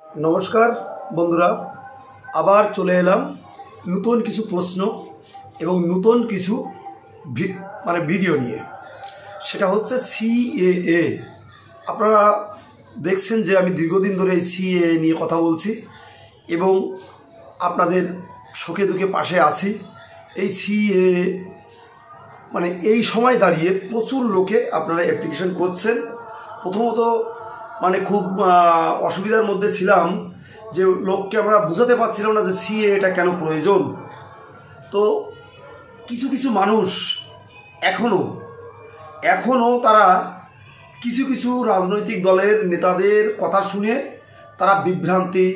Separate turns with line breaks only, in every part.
নমস্কার বন্ধুরা, আবার চলে এলাম নতুন কিছু প্রশ্ন এবং নতুন কিছু ভিডিও নিয়ে। সেটা হচ্ছে সিএএ। আপনারা দেখছেন যে আমি দীর্ঘদিন ধরে এই সিএএ নিয়ে কথা বলছি এবং আপনাদের সুখে দুঃখে পাশে আছি। এই সিএএ এই সময় দাঁড়িয়ে প্রচুর লোকে আপনারা অ্যাপ্লিকেশন করছেন। প্রথমত খুব অসুবিধার মধ্যে ছিলাম যে লোককে আমরা বুঝাতে পারছিলাম না যে সিএ এটা কেন প্রয়োজন। তো কিছু কিছু মানুষ এখনও তারা কিছু কিছু রাজনৈতিক দলের নেতাদের কথা শুনে তারা বিভ্রান্তির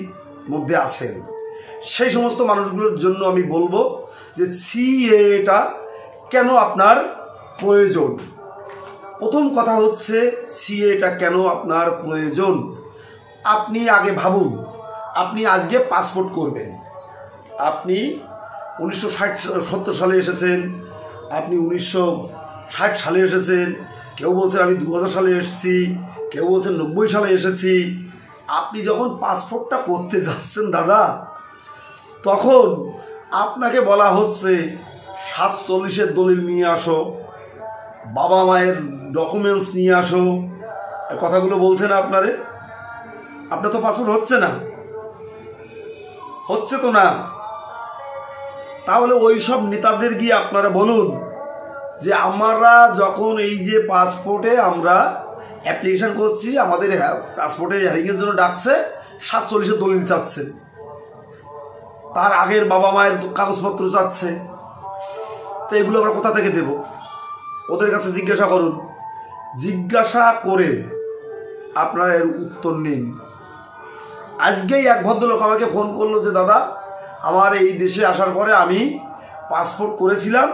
মধ্যে আছেন। সেই সমস্ত মানুষগুলোর জন্য আমি বলবো যে সিএটা কেন আপনার প্রয়োজন। প্রথম কথা হচ্ছে সিএটা কেন আপনার প্রয়োজন। আপনি আগে ভাবুন, আপনি আজকে পাসপোর্ট করবেন, আপনি 1970 সালে এসেছেন, আপনি 1960 সালে এসেছেন, কেউ বলছেন আমি 2000 সালে এসেছি, কেউ বলছেন 90 সালে এসেছি। আপনি যখন পাসপোর্টটা করতে যাচ্ছেন দাদা, তখন আপনাকে বলা হচ্ছে 47-এর দলিল নিয়ে আসো, বাবা মায়ের ডকুমেন্টস নিয়ে আসো। কথাগুলো বলছে না আপনার তো পাসপোর্ট হচ্ছে তো না। তাহলে ওই সব নেতাদের গিয়ে আপনারা বলুন যে আমরা যখন এই যে পাসপোর্টে আমরা অ্যাপ্লিকেশন করছি, আমাদের পাসপোর্টের হিয়ারিংয়ের জন্য ডাকছে, 47-এর দলিল চাচ্ছে, তার আগের বাবা মায়ের কাগজপত্র চাচ্ছে। তো এগুলো আমরা কোথা থেকে দেব? ওদের কাছে জিজ্ঞাসা করুন, জিজ্ঞাসা করে আপনারা এর উত্তর নিন। আজকেই এক ভদ্রলোক আমাকে ফোন করলো যে দাদা, আমার এই দেশে আসার পরে আমি পাসপোর্ট করেছিলাম,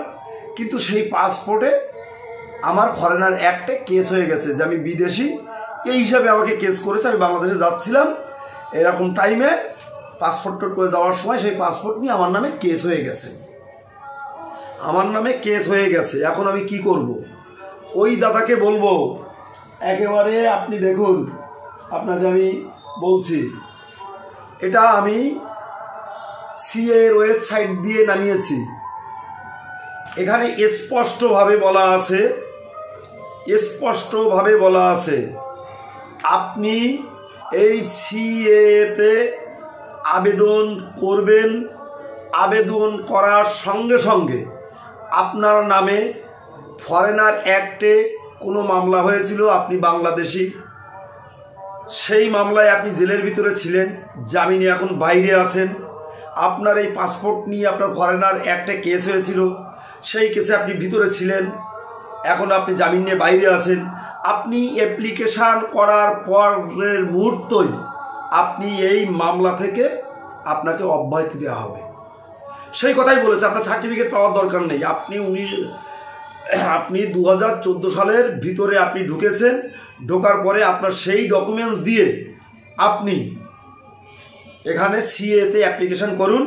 কিন্তু সেই পাসপোর্টে আমার ফরেনার অ্যাক্টে কেস হয়ে গেছে যে আমি বিদেশি, এই হিসাবে আমাকে কেস করেছে। আমি বাংলাদেশে যাচ্ছিলাম, এরকম টাইমে পাসপোর্ট করে যাওয়ার সময় সেই পাসপোর্ট নিয়ে আমার নামে কেস হয়ে গেছে। এখন আমি কি করব? ওই দাদাকে বলবো একেবারে আপনি দেখুন, আপনাকে আমি বলছি, এটা আমি সিএ এর ওয়েবসাইট দিয়ে নামিয়েছি। এখানে স্পষ্টভাবে বলা আছে আপনি এই সিএতে আবেদন করবেন। আবেদন করার সঙ্গে সঙ্গে আপনার নামে ফরেনার অ্যাক্টে কোনো মামলা হয়েছিল, আপনি বাংলাদেশি, সেই মামলায় আপনি জেলের ভিতরে ছিলেন, জামিনে এখন বাইরে আছেন। আপনার এই পাসপোর্ট নিয়ে আপনার ফরেনার অ্যাক্টে কেস হয়েছিল, সেই কেসে আপনি ভিতরে ছিলেন, এখন আপনি জামিন নিয়ে বাইরে আছেন। আপনি অ্যাপ্লিকেশান করার পরের মুহূর্তই আপনি এই মামলা থেকে আপনাকে অব্যাহতি দেওয়া হবে। সেই কথাই বলেছে, আপনার সার্টিফিকেট পাওয়ার দরকার নেই। আপনি 2014 সালের ভিতরে আপনি ঢুকেছেন, ঢোকার পরে আপনার সেই ডকুমেন্টস দিয়ে আপনি এখানে সিএতে অ্যাপ্লিকেশন করুন।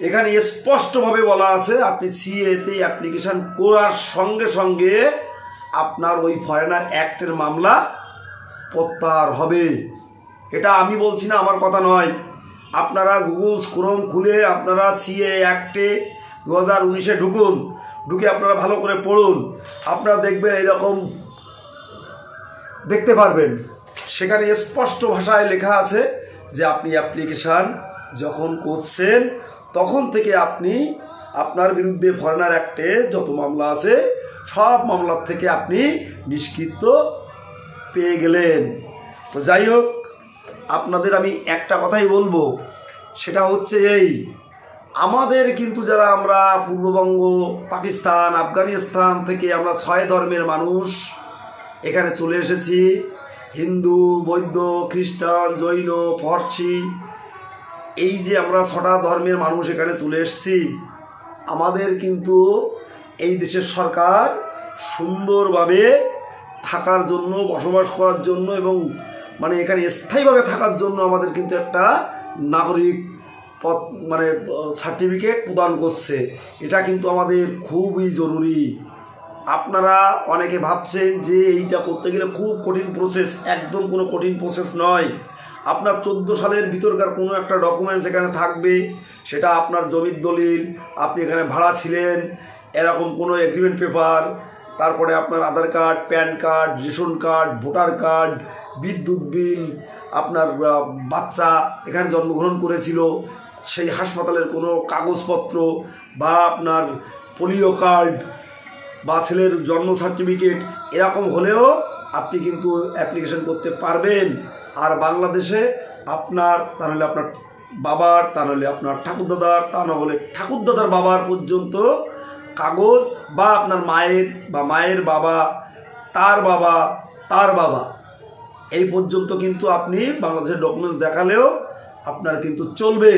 এখানে স্পষ্টভাবে বলা আছে আপনি সিএতে অ্যাপ্লিকেশন করার সঙ্গে সঙ্গে আপনার ওই ফরেনার অ্যাক্টের মামলা প্রত্যাহার হবে। এটা আমি বলছি না, আমার কথা নয়। আপনারা গুগল ক্রোম খুলে আপনারা সিএ অ্যাক্টে 2019-এ ঢুকে আপনারা ভালো করে পড়ুন, আপনারা দেখবেন এরকম দেখতে পারবেন। সেখানে স্পষ্ট ভাষায় লেখা আছে যে আপনি অ্যাপ্লিকেশান যখন করছেন তখন থেকে আপনি আপনার বিরুদ্ধে ফরেনার অ্যাক্টে যত মামলা আছে সব মামলার থেকে আপনি নিষ্কৃত পেয়ে গেলেন। তো যাই হোক, আপনাদের আমি একটা কথাই বলবো, সেটা হচ্ছে এই, আমাদের কিন্তু যারা আমরা পূর্ববঙ্গ, পাকিস্তান, আফগানিস্তান থেকে আমরা 6 ধর্মের মানুষ এখানে চলে এসেছি, হিন্দু, বৌদ্ধ, খ্রিস্টান, জৈন, পারসি, এই যে আমরা 6টা ধর্মের মানুষ এখানে চলে এসেছি। আমাদের কিন্তু এই দেশের সরকার সুন্দরভাবে থাকার জন্য, বসবাস করার জন্য এবং এখানে স্থায়ীভাবে থাকার জন্য আমাদের কিন্তু একটা নাগরিক সার্টিফিকেট প্রদান করছে। এটা কিন্তু আমাদের খুবই জরুরি। আপনারা অনেকে ভাবছেন যে এইটা করতে গেলে খুব কঠিন প্রসেস, একদম কোনো কঠিন প্রসেস নয়। আপনার 14 সালের ভিতরকার কোনো একটা ডকুমেন্টস এখানে থাকবে, সেটা আপনার জমির দলিল, আপনি এখানে ভাড়া ছিলেন, এরকম কোনো এগ্রিমেন্ট পেপার, তারপরে আপনার Aadhaar card, pan card, ration card, voter card, বিদ্যুৎ বিল, আপনার বাচ্চা এখানে জন্মগ্রহণ করেছিল সেই হাসপাতালের কোনো কাগজপত্র, বা আপনার পোলিও কার্ড, বা ছেলের জন্ম সার্টিফিকেট, এরকম হলেও আপনি কিন্তু অ্যাপ্লিকেশন করতে পারবেন। আর বাংলাদেশে আপনার, তা নাহলে আপনার বাবার, তা নাহলে আপনার ঠাকুরদাদার, তা না হলে ঠাকুরদাদার বাবার পর্যন্ত কাগজ, বা আপনার মায়ের বা মায়ের বাবা, তার বাবা, তার বাবা, এই পর্যন্ত কিন্তু আপনি বাংলাদেশের ডকুমেন্টস দেখালেও আপনার কিন্তু চলবে।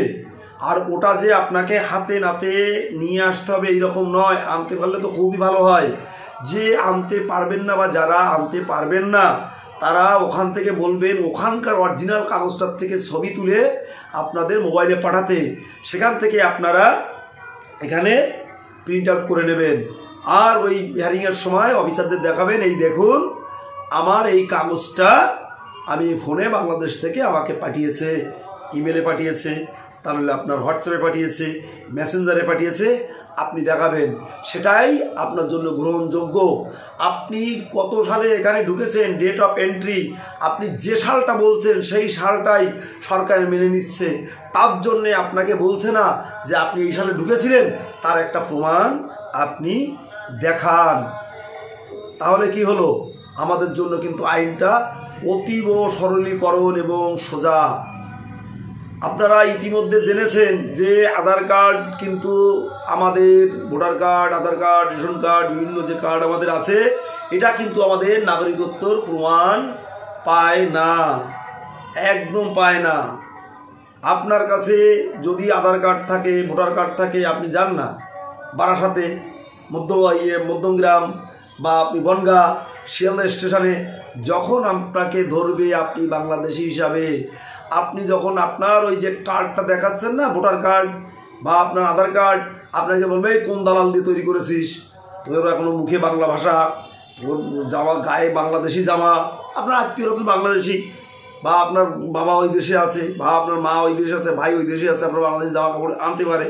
আর ওটা যে আপনাকে হাতে নাতে নিয়ে আসতে হবে এইরকম নয়, আনতে পারলে তো খুবই ভালো হয়। যে আনতে পারবেন না বা যারা আনতে পারবেন না তারা ওখান থেকে বলবেন ওখানকার অরিজিনাল কাগজটার থেকে ছবি তুলে আপনাদের মোবাইলে পাঠাতে, সেখান থেকে আপনারা এখানে প্রিন্ট আউট করে নেবেন। আর ওই হিয়ারিংয়ের সময় অফিসারদের দেখাবেন, এই দেখুন আমার এই কাগজটা আমি ফোনে বাংলাদেশ থেকে আমাকে পাঠিয়েছে, ইমেলে পাঠিয়েছে, তাহলে আপনার হোয়াটসঅ্যাপে পাঠিয়েছে, মেসেঞ্জারে পাঠিয়েছে, আপনি দেখাবেন, সেটাই আপনার জন্য গ্রহণযোগ্য। আপনি কত সালে এখানে ঢুকেছেন, ডেট অফ এন্ট্রি, আপনি যে সালটা বলছেন সেই সালটাই সরকার মেনে নিচ্ছে, তার জন্যে আপনাকে বলছে না যে আপনি এই সালে ঢুকেছিলেন, তার একটা প্রমাণ আপনি দেখান। তাহলে কি হলো, আমাদের জন্য কিন্তু আইনটা অতীব সরলীকরণ এবং সোজা। আপনারা ইতিমধ্যে জেনেছেন যে আধার কার্ড কিন্তু আমাদের, ভোটার কার্ড, আধার কার্ড, রেশন কার্ড, বিভিন্ন যে কার্ড আমাদের আছে, এটা কিন্তু আমাদের নাগরিকত্বর প্রমাণ পায় না, একদম পায় না। আপনার কাছে যদি আধার কার্ড থাকে, ভোটার কার্ড থাকে, আপনি যান না বারাসাতে, মধ্যমগ্রাম, বা আপনি বনগাঁ, শিয়ালদা স্টেশনে, যখন আপনাকে ধরবে আপনি বাংলাদেশি হিসাবে, আপনি যখন আপনার ওই যে কার্ডটা দেখাচ্ছেন না, ভোটার কার্ড বা আপনার আধার কার্ড, আপনাকে বলবে কোন দালাল দিয়ে তৈরি করেছিস, তোর এখনো মুখে বাংলা ভাষা, তোর জামা গায়ে বাংলাদেশি জামা, আপনার আত্মীয়রা তো বাংলাদেশি, বা আপনার বাবা ওই দেশে আছে, বা আপনার মা ওই দেশে আছে, ভাই ওই দেশে আছে, আপনার বাংলাদেশি জামা কাপড় আনতে পারে,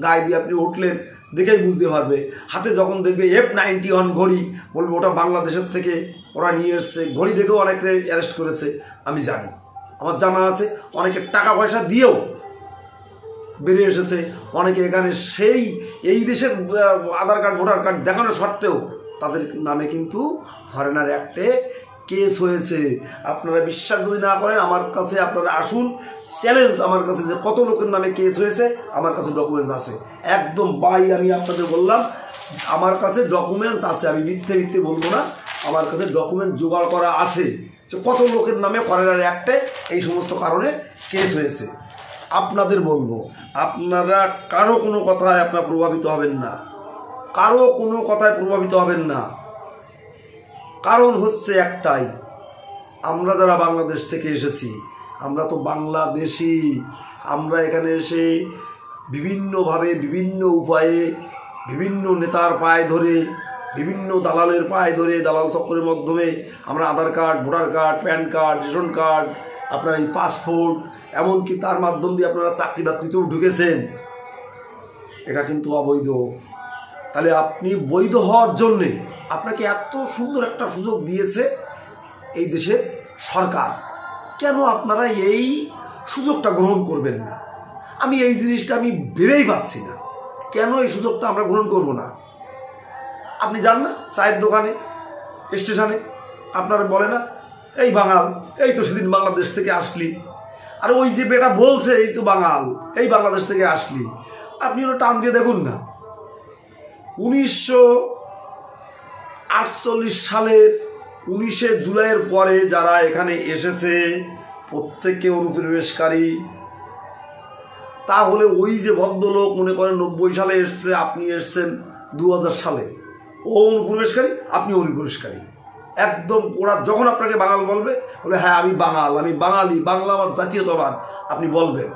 গায়ে দিয়ে আপনি উঠলেন, দেখেই বুঝতে পারবে। হাতে যখন দেখবে F91 ঘড়ি, বলবে ওটা বাংলাদেশের থেকে ওরা নিয়ে এসছে, ঘড়ি দেখেও অনেকে অ্যারেস্ট করেছে, আমি জানি, আমার জানা আছে, অনেকে টাকা পয়সা দিয়েও বেরিয়ে এসেছে, অনেকে এখানে সেই এই দেশের আধার কার্ড, ভোটার কার্ড দেখানোর সত্ত্বেও তাদের নামে কিন্তু ফরেনার অ্যাক্টে কেস হয়েছে। আপনারা বিশ্বাস যদি না করেন, আমার কাছে আপনারা আসুন, চ্যালেঞ্জ আমার কাছে, যে কত লোকের নামে কেস হয়েছে আমার কাছে ডকুমেন্টস আছে, একদম বাই, আমি আপনাদের বললাম আমার কাছে ডকুমেন্টস আছে, আমি মিথ্যে বলবো না, আমার কাছে ডকুমেন্ট জোগাড় করা আছে যে কত লোকের নামে ফরেনার অ্যাক্টে এই সমস্ত কারণে কেস হয়েছে। আপনাদের বলবো, আপনারা কারো কোনো কথায় আপনারা প্রভাবিত হবেন না, কারো কোনো কথায় প্রভাবিত হবেন না। কারণ হচ্ছে একটাই, আমরা যারা বাংলাদেশ থেকে এসেছি, আমরা তো বাংলাদেশি, আমরা এখানে এসে বিভিন্নভাবে, বিভিন্ন উপায়ে, বিভিন্ন নেতার পায়ে ধরে, বিভিন্ন দালালের পায়ে ধরে, দালাল চক্রের মাধ্যমে আমরা Aadhaar card, voter card, pan card, ration card, আপনার এই পাসপোর্ট, এমনকি তার মাধ্যম দিয়ে আপনারা চাকরি বাকরিতেও ঢুকেছেন, এটা কিন্তু অবৈধ। তাহলে আপনি বৈধ হওয়ার জন্যে আপনাকে এত সুন্দর একটা সুযোগ দিয়েছে এই দেশের সরকার, কেন আপনারা এই সুযোগটা গ্রহণ করবেন না? আমি এই জিনিসটা আমি ভেবেই পাচ্ছি না, কেন এই সুযোগটা আমরা গ্রহণ করব না? আপনি যান না চায়ের দোকানে, স্টেশনে, আপনারা বলে না এই বাঙাল, এই তো সেদিন বাংলাদেশ থেকে আসলি, আর ওই যে বেটা বলছে এই তো বাঙাল, এই বাংলাদেশ থেকে আসলি, আপনি ওরা টান দিয়ে দেখুন না। 1948 সালের 19শে জুলাইয়ের পরে যারা এখানে এসেছে প্রত্যেকে অনুপ্রবেশকারী। তাহলে ওই যে ভদ্রলোক মনে করেন 90 সালে এসছে, আপনি এসছেন 2000 সালে, ও অনুপ্রবেশকারী, আপনি অনুপ্রবেশকারী একদম। ওরা যখন আপনাকে বাঙাল বলবে, বলে হ্যাঁ আমি বাঙাল, আমি বাঙালি, বাংলা আমার জাতীয়তাবাদ, আপনি বলবেন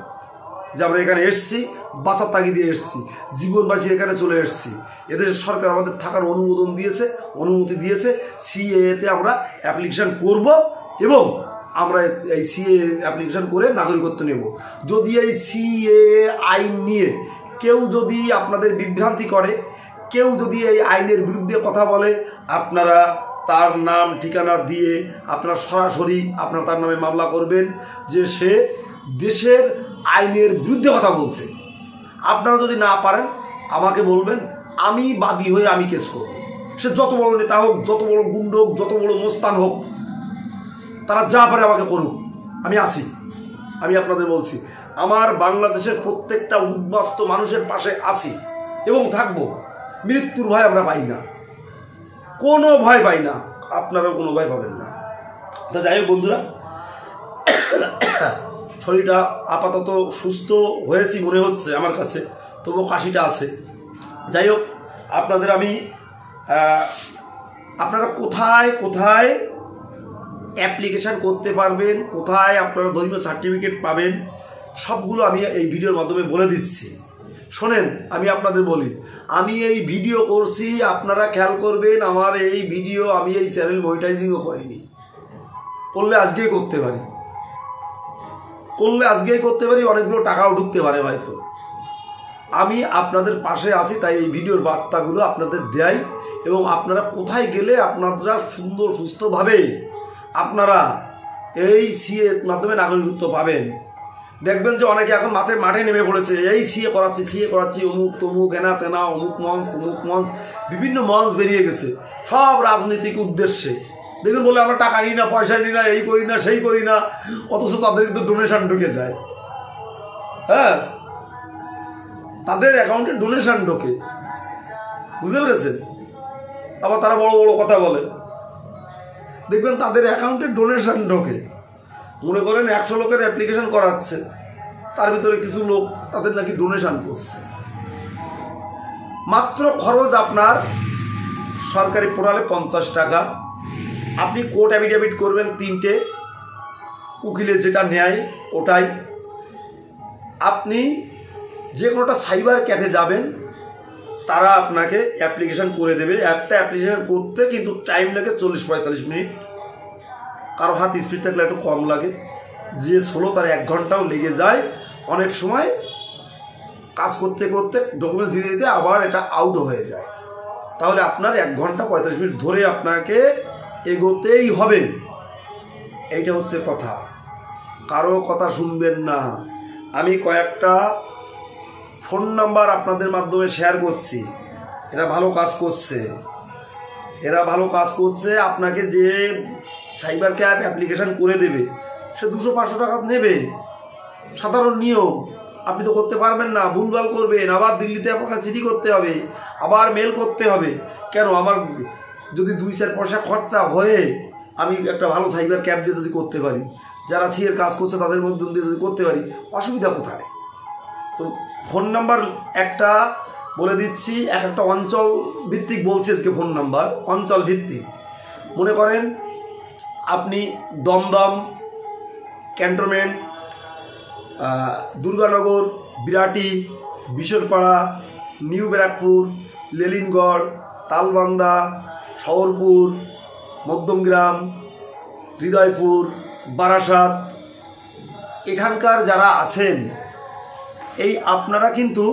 যে আমরা এখানে এসছি, বাঁচার তাগিদে এসছি, জীবন বাঁচিয়ে এখানে চলে এসছি, এদেশের সরকার আমাদের থাকার অনুমোদন দিয়েছে, অনুমতি দিয়েছে, সিএতে আমরা অ্যাপ্লিকেশান করব এবং আমরা এই সিএ অ্যাপ্লিকেশন করে নাগরিকত্ব নেব। যদি এই সিএ আইন নিয়ে কেউ যদি আপনাদের বিভ্রান্তি করে, কেউ যদি এই আইনের বিরুদ্ধে কথা বলে, আপনারা তার নাম ঠিকানা দিয়ে আপনারা সরাসরি আপনারা তার নামে মামলা করবেন যে সে দেশের আইনের বিরুদ্ধে কথা বলছে। আপনারা যদি না পারেন আমাকে বলবেন, আমি বাদী হয়ে আমি কেস করব। সে যত বড় নেতা হোক, যত বড় গুন্ড হোক, যত বড় মোস্তান হোক, তারা যা পারে আমাকে করুক, আমি আসি। আমি আপনাদের বলছি, আমার বাংলাদেশের প্রত্যেকটা উদ্বাস্ত মানুষের পাশে আসি এবং থাকবো। মৃত্যুর ভয় আমরা পাই না, কোনো ভয় পাই না, আপনারাও কোনো ভয় পাবেন না। তা যাই হোক বন্ধুরা, শরীরটা আপাতত সুস্থ হয়েছি মনে হচ্ছে আমার কাছে, তবুও কাশিটা আছে। যাই হোক, আপনাদের আমি আপনারা কোথায় কোথায় অ্যাপ্লিকেশান করতে পারবেন, কোথায় আপনারা ধর্মীয় সার্টিফিকেট পাবেন, সবগুলো আমি এই ভিডিওর মাধ্যমে বলে দিচ্ছি। শোনেন, আমি আপনাদের বলি, আমি এই ভিডিও করছি, আপনারা খেয়াল করবেন, আমার এই ভিডিও আমি এই চ্যানেল মনিটাইজিংও করিনি। করলে আজকেই করতে পারি, অনেকগুলো টাকাও ঢুকতে পারে হয়তো। আমি আপনাদের পাশে আছি, তাই এই ভিডিওর বার্তাগুলো আপনাদের দেয়। এবং আপনারা কোথায় গেলে আপনারা সুন্দর সুস্থভাবে আপনারা এই সিএর মাধ্যমে নাগরিকত্ব পাবেন। দেখবেন যে অনেকে এখন মাঠে নেমে পড়েছে, এই সিএ করাচ্ছি, অমুক তমুক, এনা তেনা, অমুক মঞ্চ তমুক মঞ্চ, বিভিন্ন মঞ্চ বেরিয়ে গেছে সব রাজনৈতিক উদ্দেশ্যে। দেখুন বলে আমরা টাকা নিই না, পয়সা নিই না, এই করি না, সেই করি না, অথচ তাদের কিন্তু ডোনেশন ঢুকে যায়। হ্যাঁ, তাদের অ্যাকাউন্টে ডোনেশন ঢোকে, বুঝতে পেরেছেন? আবার তারা বড় বড় কথা বলে, দেখবেন তাদের অ্যাকাউন্টে ডোনেশন ঢোকে। মনে করেন 100 লোকের অ্যাপ্লিকেশন করাচ্ছে, তার ভিতরে কিছু লোক তাদের নাকি ডোনেশন করছে। মাত্র খরচ আপনার সরকারি পোর্টালে 50 টাকা। আপনি কোর্ট অ্যাফিডেভিট করবেন 3টে, উকিলে যেটা নেয় ওটাই। আপনি যে কোনোটা সাইবার ক্যাফে যাবেন, তারা আপনাকে অ্যাপ্লিকেশান করে দেবে। একটা অ্যাপ্লিকেশান করতে কিন্তু টাইম লাগে 40-45 মিনিট। কারো হাত স্পিড থাকলে একটু কম লাগে, যে স্লো তার 1 ঘন্টাও লেগে যায়। অনেক সময় কাজ করতে করতে ডকুমেন্টস দিতে দিতে আবার এটা আউট হয়ে যায়। তাহলে আপনার 1 ঘন্টা 45 মিনিট ধরে আপনাকে এগোতেই হবে। এইটা হচ্ছে কথা, কারো কথা শুনবেন না। আমি কয়েকটা ফোন নাম্বার আপনাদের মাধ্যমে শেয়ার করছি, এরা ভালো কাজ করছে। আপনাকে যে সাইবার ক্যাফ অ্যাপ্লিকেশান করে দেবে, সে 200-500 টাকা নেবে, সাধারণ নিয়ম। আপনি তো করতে পারবেন না, ভুলভাল করবেন, আবার দিল্লিতে আপনাকে চিঠি করতে হবে, আবার মেল করতে হবে। কেন? আমার যদি 2-4 পয়সা খরচা হয়ে আমি একটা ভালো সাইবার ক্যাফ দিয়ে যদি করতে পারি, যারা সিএর কাজ করছে তাদের মধ্যে দিয়ে যদি করতে পারি, অসুবিধা কোথায়? তো ফোন নাম্বার একটা বলে দিচ্ছি, একটা অঞ্চল ভিত্তিক বলছি আজকে ফোন নাম্বার, অঞ্চল ভিত্তিক। মনে করেন আপনি দমদম ক্যান্টনমেন্ট, দুর্গানগর, বিরাটি, বিশরপাড়া, নিউ ব্যারাকপুর, লেলিনগড়, তালবান্দা, শহরপুর, মধ্যমগ্রাম, হৃদয়পুর, বারাসাত, এখানকার যারা আছেন, এই আপনারা কিন্তু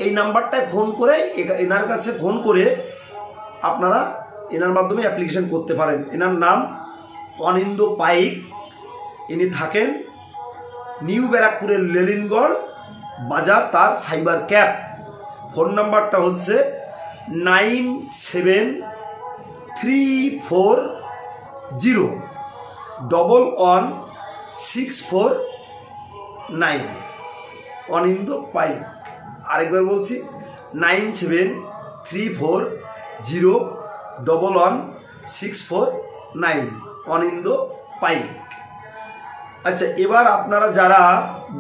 এই নাম্বারটায় ফোন করে এনার কাছে ফোন করে আপনারা এনার মাধ্যমে অ্যাপ্লিকেশন করতে পারেন। এনার নাম অনিন্দ্য পাইক, ইনি থাকেন নিউ ব্যারাকপুরের লেলিনগড় বাজার, তার সাইবার ক্যাফ। ফোন নাম্বারটা হচ্ছে 9730116449। অনিন্দ্য পাইক, আরেকবার বলছি 9730116449, অনিন্দ্য পাইক। আচ্ছা, এবার আপনারা যারা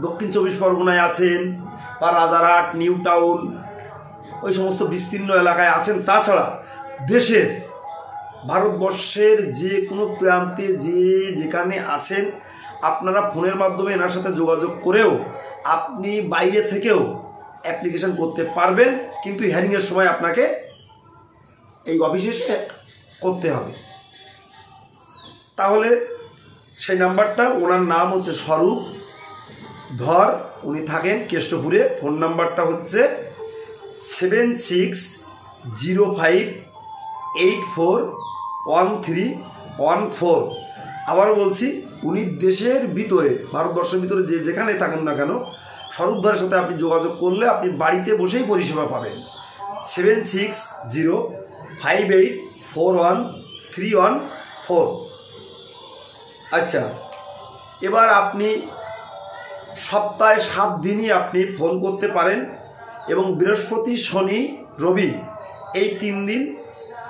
দক্ষিণ 24 পরগনায় আছেন বা রাজারহাট, নিউ টাউন, ওই সমস্ত বিস্তীর্ণ এলাকায় আছেন, তাছাড়া দেশের ভারতবর্ষের যে কোনো প্রান্তে যেখানে আছেন, আপনারা ফোনের মাধ্যমে এনার সাথে যোগাযোগ করেও আপনি বাইরে থেকেও অ্যাপ্লিকেশন করতে পারবেন। কিন্তু হিয়ারিংয়ের সময় আপনাকে এই অফিসে এসে করতে হবে। তাহলে সেই নাম্বারটা, ওনার নাম হচ্ছে স্বরূপ ধর, উনি থাকেন কেষ্টপুরে। ফোন নাম্বারটা হচ্ছে 7605841314। আবার বলছি, উনি দেশের ভিতরে, ভারতবর্ষের ভিতরে যে যেখানে থাকেন না কেন, স্বরূপ ধরের সাথে আপনি যোগাযোগ করলে আপনি বাড়িতে বসেই পরিষেবা পাবেন। 7605841314। আচ্ছা, এবার আপনি সপ্তাহে 7 দিনই আপনি ফোন করতে পারেন, এবং বৃহস্পতি, শনি, রবি এই 3 দিন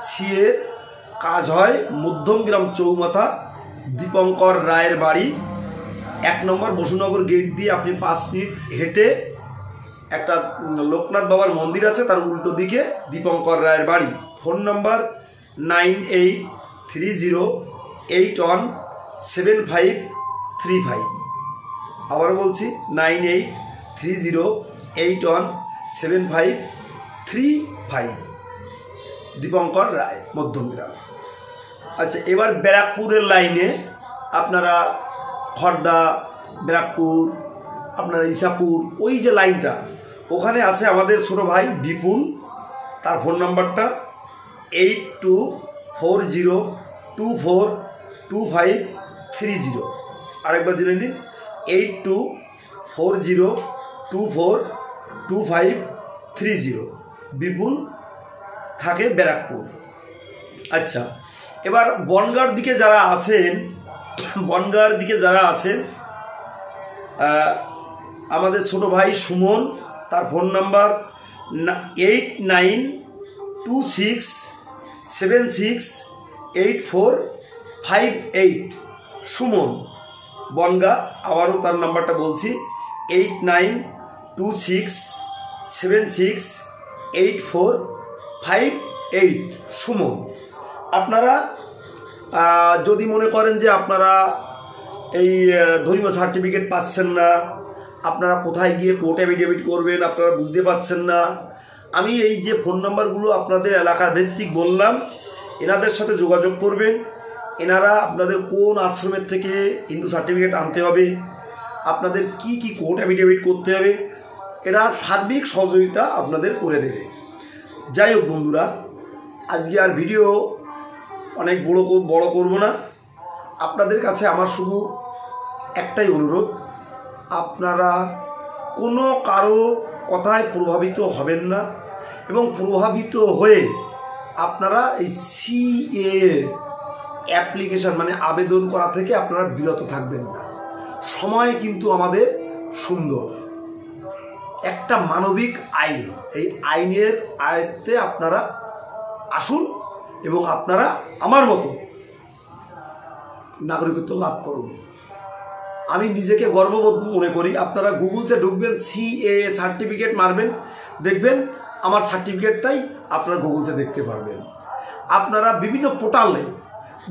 সিএর কাজ হয় মধ্যমগ্রাম চৌমাথা দীপঙ্কর রায়ের বাড়ি, 1 নম্বর বসুনগর গেট দিয়ে আপনি 5 মিনিট হেঁটে একটা লোকনাথ বাবার মন্দির আছে, তার উল্টো দিকে দীপঙ্কর রায়ের বাড়ি। Phone number 9830817535। আবারও বলছি 9830817535, দীপঙ্কর রায়, মধ্যমগ্রাম। আচ্ছা, এবার ব্যারাকপুরের লাইনে আপনারা খড়দা, ব্যারাকপুর, আপনারা ইসাপুর, ওই যে লাইনটা, ওখানে আছে আমাদের ছোটো ভাই বিপুল। তার ফোন নাম্বারটা 8240242530। আরেকবার জেনে নিন, 8240242530। বিপুল থাকে ব্যারাকপুর। আচ্ছা, এবার বনগাঁর দিকে যারা আছেন, আমাদের ছোট ভাই সুমন, তার ফোন নাম্বার 8926768458। সুমন, বনগাঁ। আবারও তার নাম্বারটা বলছি, 8926768458, সুমন। আপনারা যদি মনে করেন যে আপনারা এই ধর্মীয় সার্টিফিকেট পাচ্ছেন না, আপনারা কোথায় গিয়ে কোর্ট অ্যাফিডেভিট করবেন আপনারা বুঝতে পারছেন না, আমি এই যে ফোন নাম্বারগুলো আপনাদের এলাকার ভিত্তিক বললাম, এনাদের সাথে যোগাযোগ করবেন। এনারা আপনাদের কোন আশ্রমের থেকে হিন্দু সার্টিফিকেট আনতে হবে, আপনাদের কি কি কোর্ট অ্যাফিডেভিট করতে হবে, এরা সার্বিক সহযোগিতা আপনাদের করে দেবে। যাই হোক বন্ধুরা, আজকে আর ভিডিও অনেক বড় করব না। আপনাদের কাছে আমার শুধু একটাই অনুরোধ, আপনারা কোনো কারো কথায় প্রভাবিত হবেন না, এবং প্রভাবিত হয়ে আপনারা এই সিএ অ্যাপ্লিকেশন মানে আবেদন করা থেকে আপনারা বিরত থাকবেন না। সময় কিন্তু আমাদের সুন্দর, একটা মানবিক আইন, এই আইনের আয়ত্তে আপনারা আসুন এবং আপনারা আমার মতো নাগরিকত্ব লাভ করুন। আমি নিজেকে গর্ববোধ মনে করি। আপনারা গুগলসে ঢুকবেন, সিএ সার্টিফিকেট মারবেন, দেখবেন আমার সার্টিফিকেটটাই আপনারা গুগলসে দেখতে পারবেন। আপনারা বিভিন্ন পোর্টালে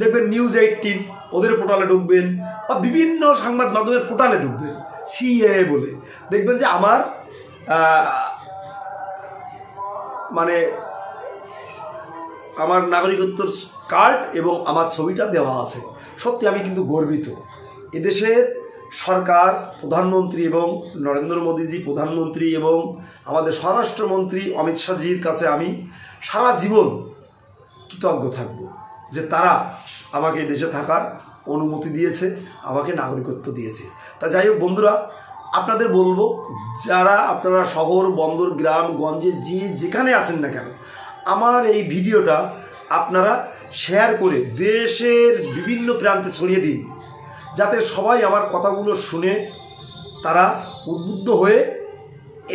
দেখবেন, নিউজ 18 ওদের পোর্টালে ঢুকবেন, বা বিভিন্ন সংবাদ মাধ্যমের পোর্টালে ঢুকবেন, সিএ বলে দেখবেন যে আমার মানে আমার নাগরিকত্বর কার্ড এবং আমার ছবিটা দেওয়া আছে। সত্যি আমি কিন্তু গর্বিত। এদেশের সরকার, প্রধানমন্ত্রী এবং নরেন্দ্র মোদীজি প্রধানমন্ত্রী এবং আমাদের স্বরাষ্ট্রমন্ত্রী অমিত শাহজির কাছে আমি সারা জীবন কৃতজ্ঞ থাকব যে তারা আমাকে দেশে থাকার অনুমতি দিয়েছে, আমাকে নাগরিকত্ব দিয়েছে। তা যাই হোক বন্ধুরা, আপনাদের বলবো, যারা আপনারা শহর, বন্দর, গ্রাম গঞ্জে যেখানে আছেন না কেন, আমার এই ভিডিওটা আপনারা শেয়ার করে দেশের বিভিন্ন প্রান্তে ছড়িয়ে দিন, যাতে সবাই আমার কথাগুলো শুনে তারা উদ্বুদ্ধ হয়ে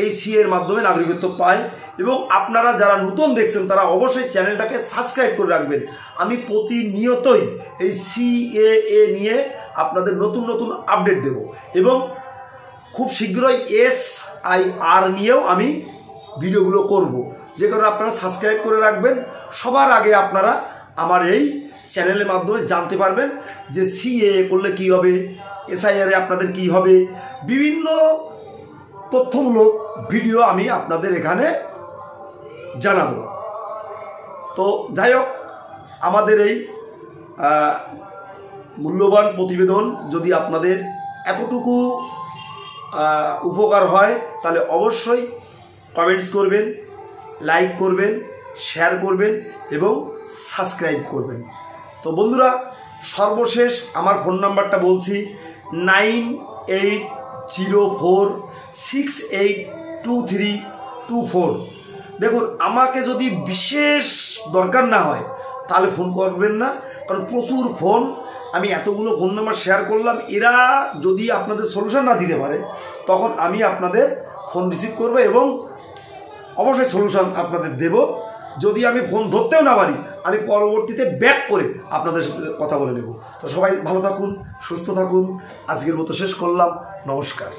এই সিএর মাধ্যমে নাগরিকত্ব পায়। এবং আপনারা যারা নতুন দেখছেন তারা অবশ্যই চ্যানেলটাকে সাবস্ক্রাইব করে রাখবেন। আমি প্রতিনিয়তই এই সিএএ নিয়ে আপনাদের নতুন নতুন আপডেট দেব, এবং খুব শীঘ্রই SIR নিয়েও আমি ভিডিওগুলো করব, যে কারণে আপনারা সাবস্ক্রাইব করে রাখবেন। সবার আগে আপনারা আমার এই চ্যানেলের মাধ্যমে জানতে পারবেন যে সিএএ করলে কী হবে, SIR আপনাদের কি হবে, বিভিন্ন তথ্যমূলক ভিডিও আমি আপনাদের এখানে জানাবো। তো যাই হোক, আমাদের এই মূল্যবান প্রতিবেদন যদি আপনাদের এতটুকু উপকার হয় তাহলে অবশ্যই কমেন্টস করবেন, লাইক করবেন, শেয়ার করবেন এবং সাবস্ক্রাইব করবেন। তো বন্ধুরা, সর্বশেষ আমার ফোন নাম্বারটা বলছি 9804682324। দেখুন, আমাকে যদি বিশেষ দরকার না হয় তাহলে ফোন করবেন না, কারণ প্রচুর ফোন, আমি এতগুলো ফোন নাম্বার শেয়ার করলাম, এরা যদি আপনাদের সলিউশন না দিতে পারে তখন আমি আপনাদের ফোন রিসিভ করব এবং অবশ্যই সলিউশন আপনাদের দেব। যদি আমি ফোন ধরতেও না পারি আমি পরবর্তীতে ব্যাক করে আপনাদের সাথে কথা বলে নেব। তো সবাই ভালো থাকুন, সুস্থ থাকুন। আজকের মতো শেষ করলাম। নমস্কার।